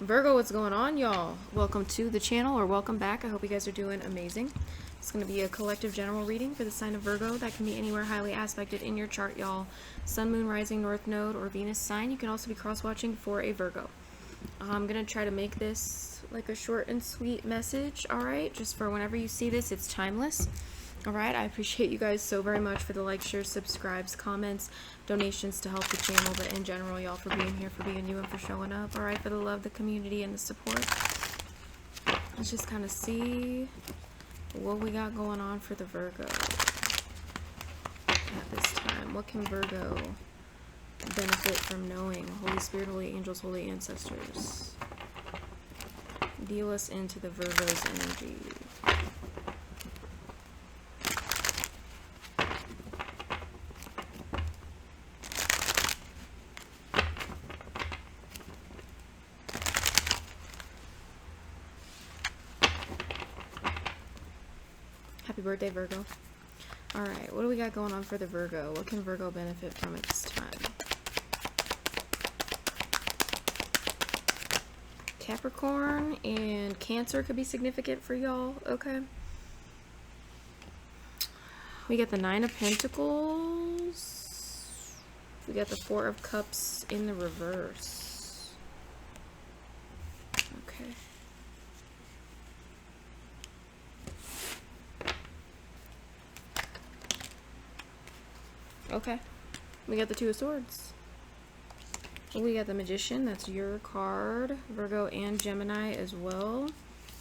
Virgo, what's going on, y'all? Welcome to the channel, or welcome back. I hope you guys are doing amazing. It's going to be a collective general reading for the sign of Virgo. That can be anywhere highly aspected in your chart, y'all. Sun, moon, rising, north node, or Venus sign. You can also be cross-watching for a Virgo. I'm going to try to make this like a short and sweet message, alright? Just for whenever you see this, it's timeless. Alright, I appreciate you guys so very much for the likes, shares, subscribes, comments, donations to help the channel, but in general, y'all, for being here, for being you, and for showing up. Alright, for the love, the community, and the support. Let's just kind of see what we got going on for the Virgo at this time. What can Virgo benefit from knowing? Holy Spirit, holy angels, holy ancestors. Deal us into the Virgo's energy. Happy birthday, Virgo. Alright, what do we got going on for the Virgo? What can Virgo benefit from at this time? Capricorn and Cancer could be significant for y'all, okay? We got the Nine of Pentacles. We got the Four of Cups in the reverse. Okay. Okay. We got the Two of Swords. We got the Magician. That's your card. Virgo and Gemini as well.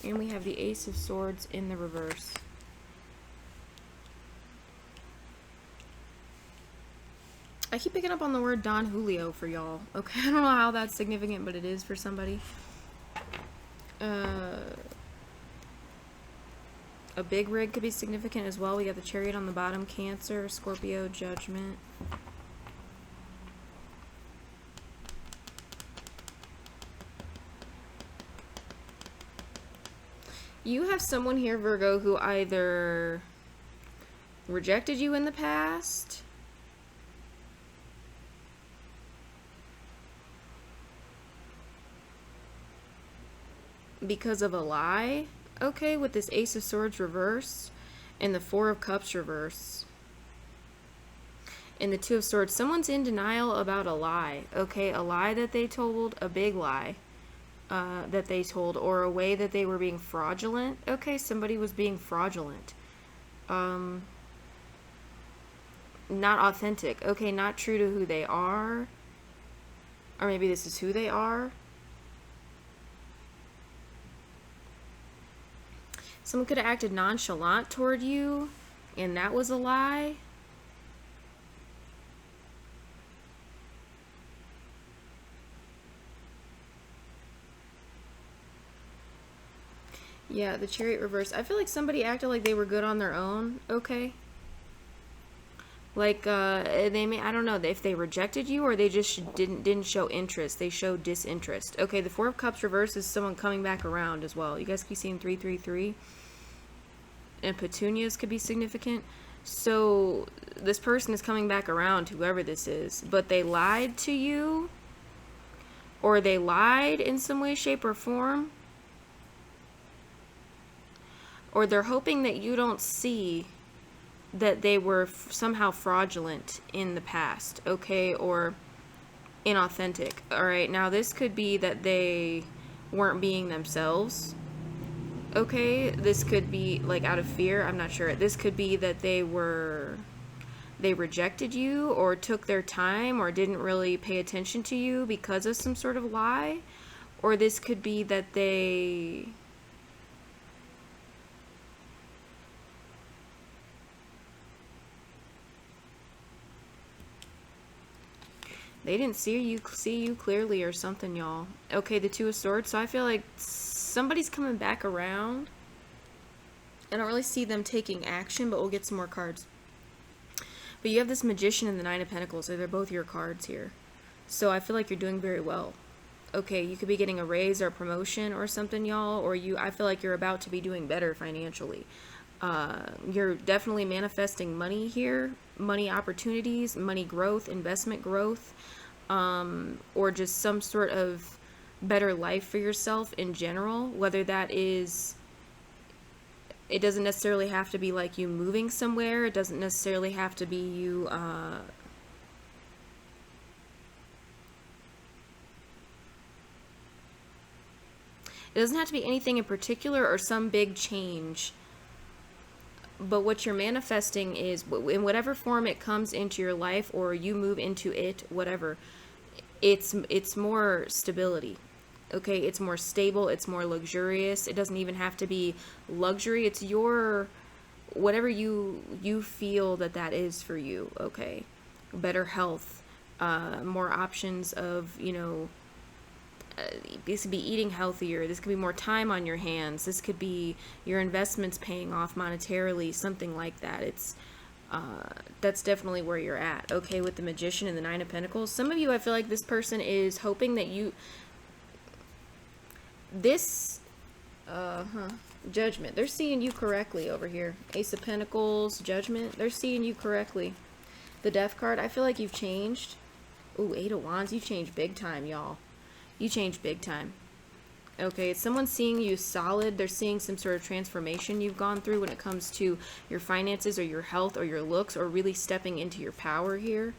And we have the Ace of Swords in the reverse. I keep picking up on the word Don Julio for y'all. Okay, I don't know how that's significant, but it is for somebody. A big rig could be significant as well. We got the Chariot on the bottom. Cancer, Scorpio, Judgment. You have someone here, Virgo, who either rejected you in the past, because of a lie, okay, with this Ace of Swords reverse and the Four of Cups reverse and the Two of Swords. Someone's in denial about a lie, okay, a lie that they told, a big lie that they told, or a way that they were being fraudulent. Okay, somebody was being fraudulent, not authentic, okay, not true to who they are, or maybe this is who they are. Someone could have acted nonchalant toward you, and that was a lie. Yeah, the Chariot reverse. I feel like somebody acted like they were good on their own, okay? Like, they may, I don't know, if they rejected you or they just didn't show interest. They showed disinterest. Okay, the Four of Cups reverse is someone coming back around as well. You guys keep seeing 333. And petunias could be significant. So this person is coming back around, whoever this is, but they lied to you, or they lied in some way, shape, or form, or they're hoping that you don't see that they were somehow fraudulent in the past, okay, or inauthentic. All right, now this could be that they weren't being themselves. Okay, this could be like out of fear, I'm not sure. This could be that they rejected you, or took their time, or didn't really pay attention to you because of some sort of lie. Or this could be that they didn't see you clearly or something, y'all. Okay, the Two of Swords. So I feel like somebody's coming back around. I don't really see them taking action, but we'll get some more cards. But you have this Magician and the Nine of Pentacles, so they're both your cards here. So I feel like you're doing very well. Okay, you could be getting a raise or a promotion or something, y'all, or I feel like you're about to be doing better financially. You're definitely manifesting money here, money opportunities, money growth, investment growth, or just some sort of better life for yourself in general, whether that is, it doesn't necessarily have to be like you moving somewhere. It doesn't necessarily have to be you, it doesn't have to be anything in particular or some big change. But what you're manifesting is, in whatever form it comes into your life or you move into it, whatever, it's more stability. Okay, it's more stable, it's more luxurious. It doesn't even have to be luxury. It's your, whatever you feel that is for you. Okay, better health, more options of, you know, this could be eating healthier. This could be more time on your hands. This could be your investments paying off monetarily, something like that. It's that's definitely where you're at. Okay, with the Magician and the Nine of Pentacles. Some of you, I feel like this person is hoping that you, this Judgment, they're seeing you correctly over here. Ace of Pentacles, Judgment, they're seeing you correctly. The Death card, I feel like you've changed. Ooh, Eight of Wands, you changed big time, y'all. You changed big time. Okay, it's someone seeing you solid. They're seeing some sort of transformation you've gone through when it comes to your finances or your health or your looks, or really stepping into your power here,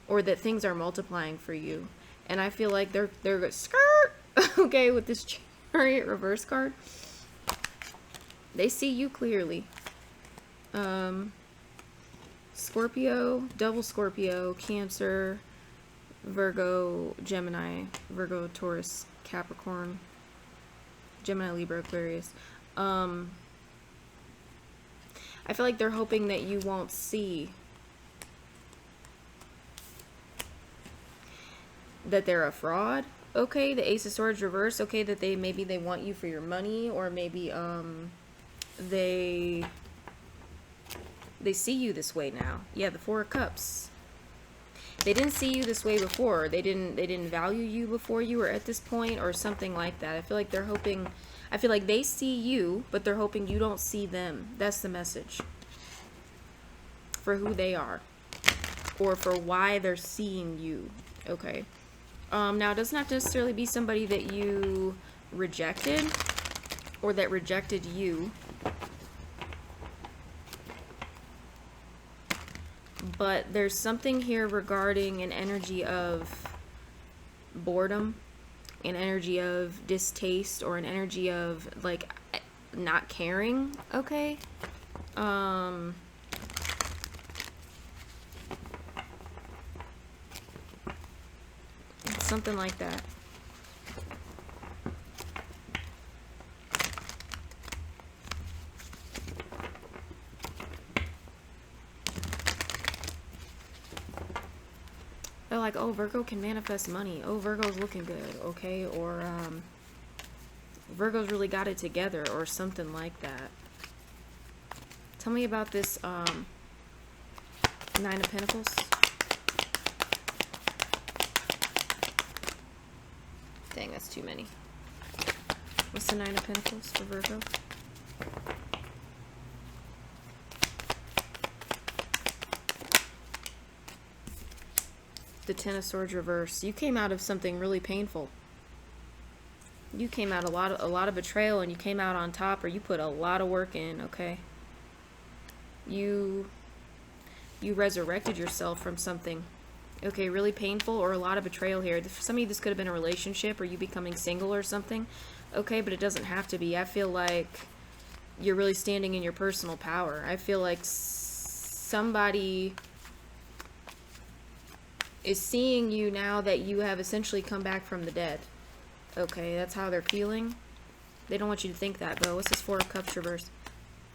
or that things are multiplying for you. And I feel like they're skirt okay with this Chariot reverse card. They see you clearly. Scorpio, double Scorpio, Cancer, Virgo, Gemini, Virgo, Taurus, Capricorn, Gemini, Libra, Aquarius. I feel like they're hoping that you won't see that they're a fraud. Okay, the Ace of Swords reverse. Okay, that maybe they want you for your money, or maybe they see you this way now. Yeah, the Four of Cups. They didn't see you this way before. They didn't value you before you were at this point, or something like that. I feel like they're hoping, I feel like they see you, but they're hoping you don't see them. That's the message. For who they are, or for why they're seeing you. Okay. Now, it doesn't have to necessarily be somebody that you rejected, or that rejected you. But there's something here regarding an energy of boredom, an energy of distaste, or an energy of, like, not caring, okay? Something like that. They're like, oh, Virgo can manifest money. Oh, Virgo's looking good, okay? Or, Virgo's really got it together, or something like that. Tell me about this, Nine of Pentacles. Dang, that's too many. What's the Nine of Pentacles for Virgo? The Ten of Swords reverse. You came out of something really painful. You came out a lot of betrayal, and you came out on top, or you put a lot of work in, okay? You resurrected yourself from something. Okay, really painful, or a lot of betrayal here. For some of you, this could have been a relationship, or you becoming single or something. Okay, but it doesn't have to be. I feel like you're really standing in your personal power. I feel like somebody is seeing you now that you have essentially come back from the dead. Okay, that's how they're feeling. They don't want you to think that, though. What's this Four of Cups reverse?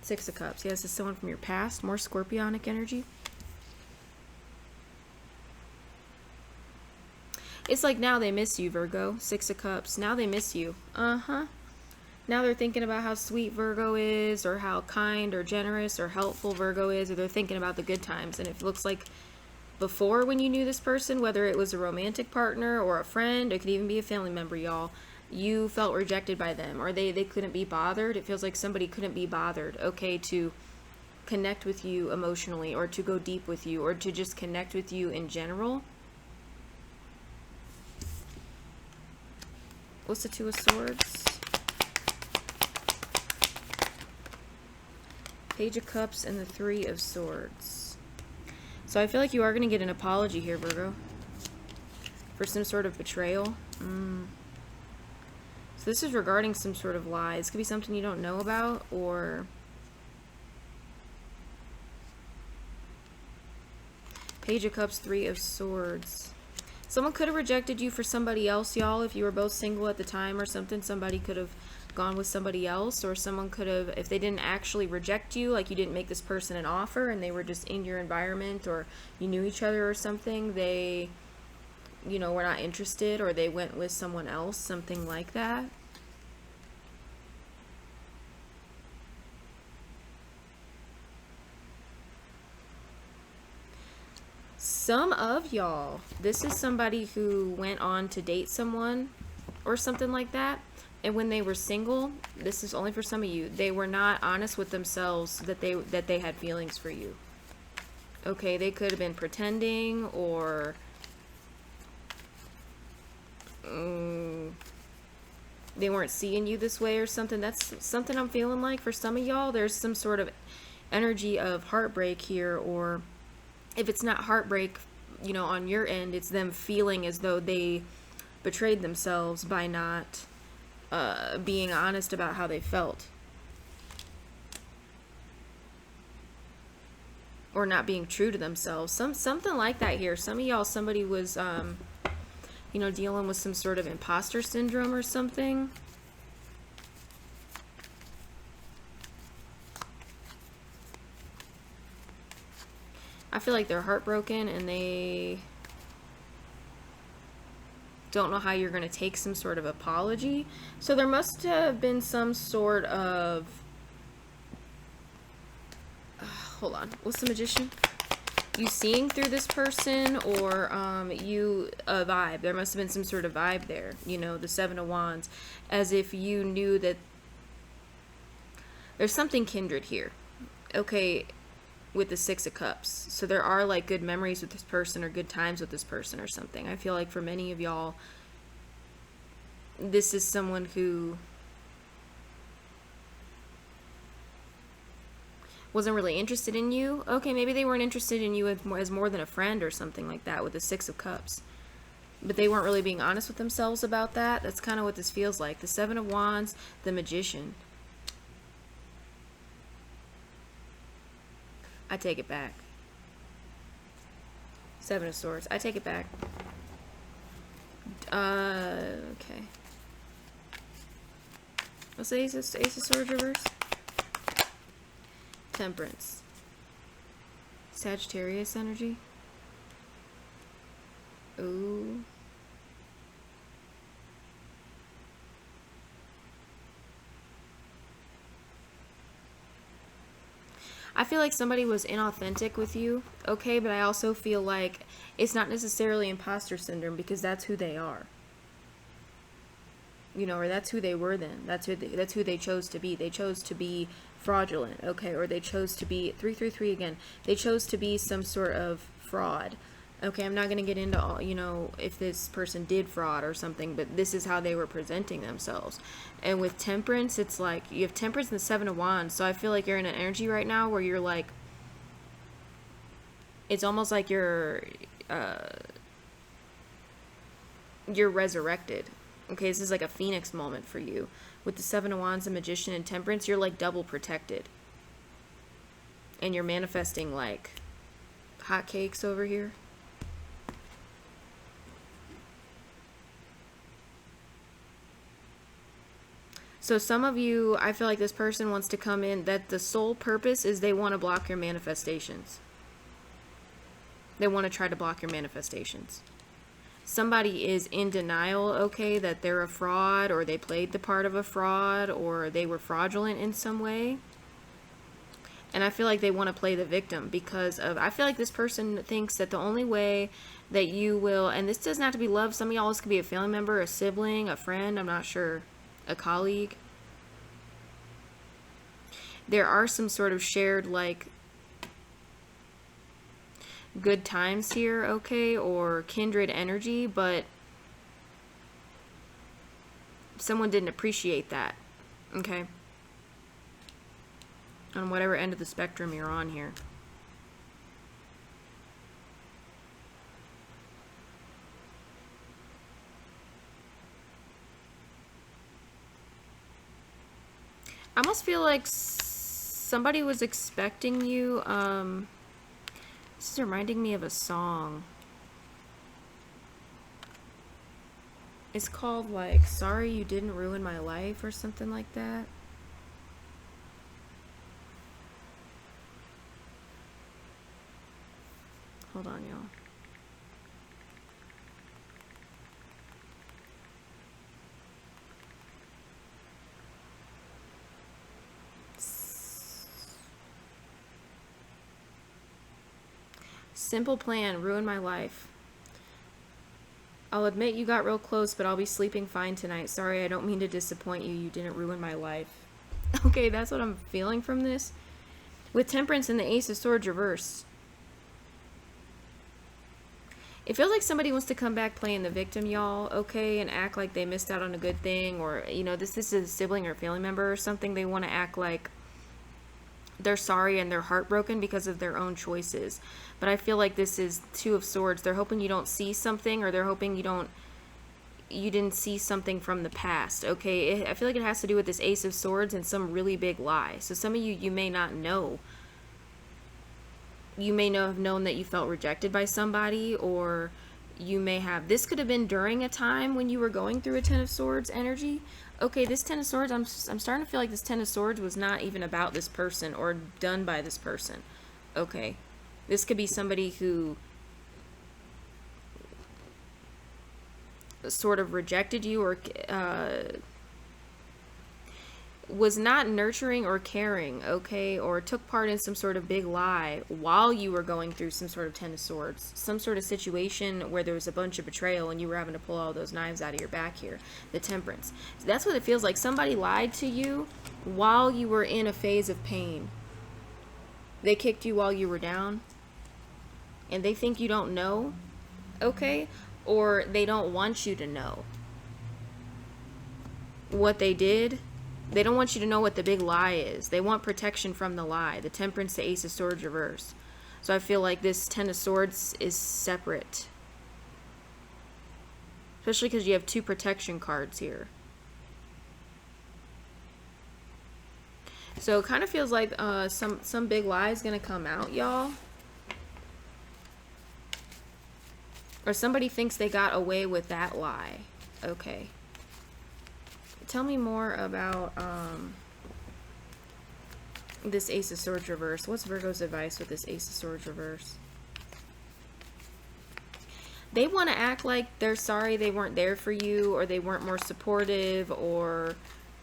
Six of Cups. Yeah, this is someone from your past. More scorpionic energy. It's like now they miss you, Virgo. Six of Cups. Now they miss you. Uh-huh. Now they're thinking about how sweet Virgo is, or how kind or generous or helpful Virgo is, or they're thinking about the good times. And it looks like before, when you knew this person, whether it was a romantic partner or a friend, it could even be a family member, y'all, you felt rejected by them, or they couldn't be bothered. It feels like somebody couldn't be bothered, okay, to connect with you emotionally, or to go deep with you, or to just connect with you in general. What's the Two of Swords? Page of Cups and the Three of Swords. So I feel like you are going to get an apology here, Virgo, for some sort of betrayal. So this is regarding some sort of lie. This could be something you don't know about, or Page of Cups, Three of Swords. Someone could have rejected you for somebody else, y'all, if you were both single at the time or something. Somebody could have gone with somebody else, or someone could have, if they didn't actually reject you, like you didn't make this person an offer and they were just in your environment, or you knew each other or something, they, you know, were not interested, or they went with someone else, something like that. Some of y'all, this is somebody who went on to date someone or something like that, and when they were single, this is only for some of you, they were not honest with themselves that they had feelings for you. Okay, they could have been pretending, or they weren't seeing you this way or something. That's something I'm feeling like for some of y'all. There's some sort of energy of heartbreak here, or if it's not heartbreak, you know, on your end, it's them feeling as though they betrayed themselves by not being honest about how they felt, or not being true to themselves. Something like that here. Some of y'all, somebody was you know, dealing with some sort of imposter syndrome or something. I feel like they're heartbroken and they don't know how you're going to take some sort of apology. So there must have been some sort of hold on, what's the Magician? You seeing through this person, or you a vibe. There must have been some sort of vibe there, you know, the Seven of Wands, as if you knew that there's something kindred here, okay, with the Six of Cups. So there are like good memories with this person, or good times with this person or something. I feel like for many of y'all, this is someone who wasn't really interested in you. Okay, maybe they weren't interested in you as more than a friend or something like that with the Six of Cups. But they weren't really being honest with themselves about that. That's kind of what this feels like. The Seven of Wands, the Magician. I take it back. Seven of Swords. I take it back. Okay. What's the Ace of Swords reverse? Temperance. Sagittarius energy. Ooh. I feel like somebody was inauthentic with you, okay, but I also feel like it's not necessarily imposter syndrome, because that's who they are. You know, or that's who they were then. That's who they chose to be. They chose to be fraudulent, okay, or they chose to be 333 again. They chose to be some sort of fraud. Okay, I'm not going to get into all, you know, if this person did fraud or something, but this is how they were presenting themselves. And with Temperance, it's like you have Temperance and the Seven of Wands. So I feel like you're in an energy right now where you're like, it's almost like you're resurrected. Okay, this is like a phoenix moment for you. With the Seven of Wands, the Magician, and Temperance, you're like double protected. And you're manifesting like hotcakes over here. So some of you, I feel like this person wants to come in, that the sole purpose is they want to block your manifestations. They want to try to block your manifestations. Somebody is in denial, okay, that they're a fraud, or they played the part of a fraud, or they were fraudulent in some way. And I feel like they want to play the victim because of, I feel like this person thinks that the only way that you will, and this doesn't have to be love, some of y'all, this could be a family member, a sibling, a friend, I'm not sure, a colleague. There are some sort of shared, like, good times here, okay, or kindred energy, but someone didn't appreciate that. Okay? On whatever end of the spectrum you're on here. I almost feel like somebody was expecting you. This is reminding me of a song. It's called like "Sorry You Didn't Ruin My Life" or something like that. Hold on, y'all. Simple plan, ruined my life. I'll admit you got real close, but I'll be sleeping fine tonight. Sorry, I don't mean to disappoint you. You didn't ruin my life. Okay, that's what I'm feeling from this. With Temperance and the Ace of Swords reversed. It feels like somebody wants to come back playing the victim, y'all, okay, and act like they missed out on a good thing, or, you know, this is a sibling or family member or something. They want to act like they're sorry and they're heartbroken because of their own choices. But I feel like this is Two of Swords. They're hoping you don't see something, or they're hoping you didn't see something from the past, okay? I feel like it has to do with this Ace of Swords and some really big lie. So some of you may not know. You may have known that you felt rejected by somebody, or you may have, this could have been during a time when you were going through a Ten of Swords energy. Okay, this Ten of Swords, I'm starting to feel like this Ten of Swords was not even about this person or done by this person. Okay, this could be somebody who sort of rejected you, or was not nurturing or caring, okay, or took part in some sort of big lie while you were going through some sort of Ten of Swords, some sort of situation where there was a bunch of betrayal and you were having to pull all those knives out of your back here. The Temperance. So that's what it feels like. Somebody lied to you while you were in a phase of pain. They kicked you while you were down, and they think you don't know, okay, or they don't want you to know what they did. They don't want you to know what the big lie is. They want protection from the lie. The Temperance, the Ace of Swords reverse. So I feel like this Ten of Swords is separate. Especially because you have two protection cards here. So it kind of feels like some big lie is going to come out, y'all. Or somebody thinks they got away with that lie. Okay. Tell me more about this Ace of Swords reverse. What's Virgo's advice with this Ace of Swords reverse? They want to act like they're sorry they weren't there for you, or they weren't more supportive, or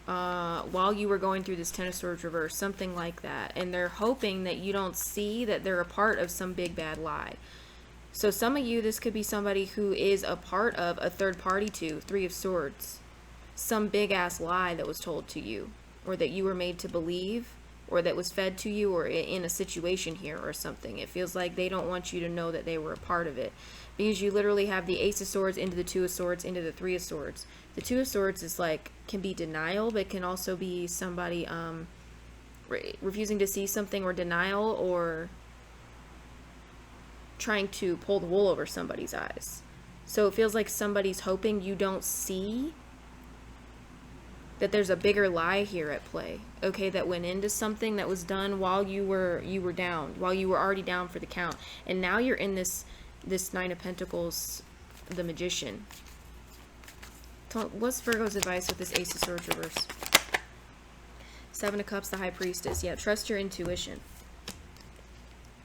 while you were going through this Ten of Swords reverse, something like that. And they're hoping that you don't see that they're a part of some big bad lie. So some of you, this could be somebody who is a part of a third party to Three of Swords. Some big ass lie that was told to you, or that you were made to believe, or that was fed to you, or in a situation here or something. It feels like they don't want you to know that they were a part of it, because you literally have the Ace of Swords into the Two of Swords into the Three of Swords. The Two of Swords is like, can be denial, but can also be somebody refusing to see something, or denial, or trying to pull the wool over somebody's eyes. So it feels like somebody's hoping you don't see that there's a bigger lie here at play, okay, that went into something that was done while you were down, while you were already down for the count, and now you're in this Nine of Pentacles, the Magician. What's Virgo's advice with this Ace of Swords reverse? Seven of Cups, the High Priestess. Yeah, trust your intuition.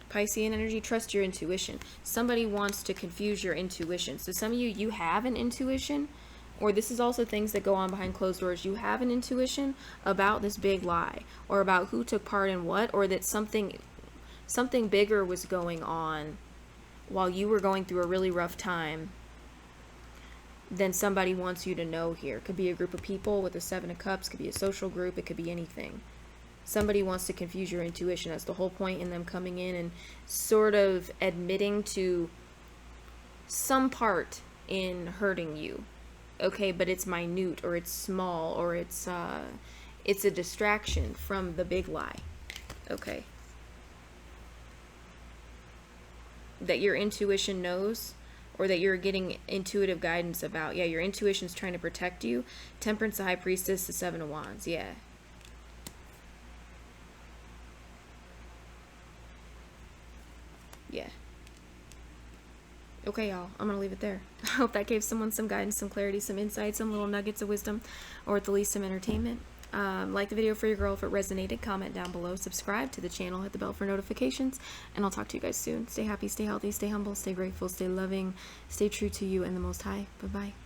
Piscean energy, trust your intuition. Somebody wants to confuse your intuition. So some of you have an intuition, or this is also things that go on behind closed doors. You have an intuition about this big lie, or about who took part in what, or that something bigger was going on while you were going through a really rough time. Then somebody wants you to know here. Could be a group of people with the Seven of Cups, could be a social group, it could be anything. Somebody wants to confuse your intuition. That's the whole point in them coming in and sort of admitting to some part in hurting you. okay, but it's minute, or it's small, or it's a distraction from the big lie. Okay. That your intuition knows, or that you're getting intuitive guidance about. Yeah, your intuition's trying to protect you. Temperance, the High Priestess, the Seven of Wands. Yeah. Yeah. Okay, y'all, I'm going to leave it there. I hope that gave someone some guidance, some clarity, some insight, some little nuggets of wisdom, or at the least some entertainment. Like the video for your girl if it resonated, comment down below, subscribe to the channel, hit the bell for notifications, and I'll talk to you guys soon. Stay happy, stay healthy, stay humble, stay grateful, stay loving, stay true to you and the Most High. Bye-bye.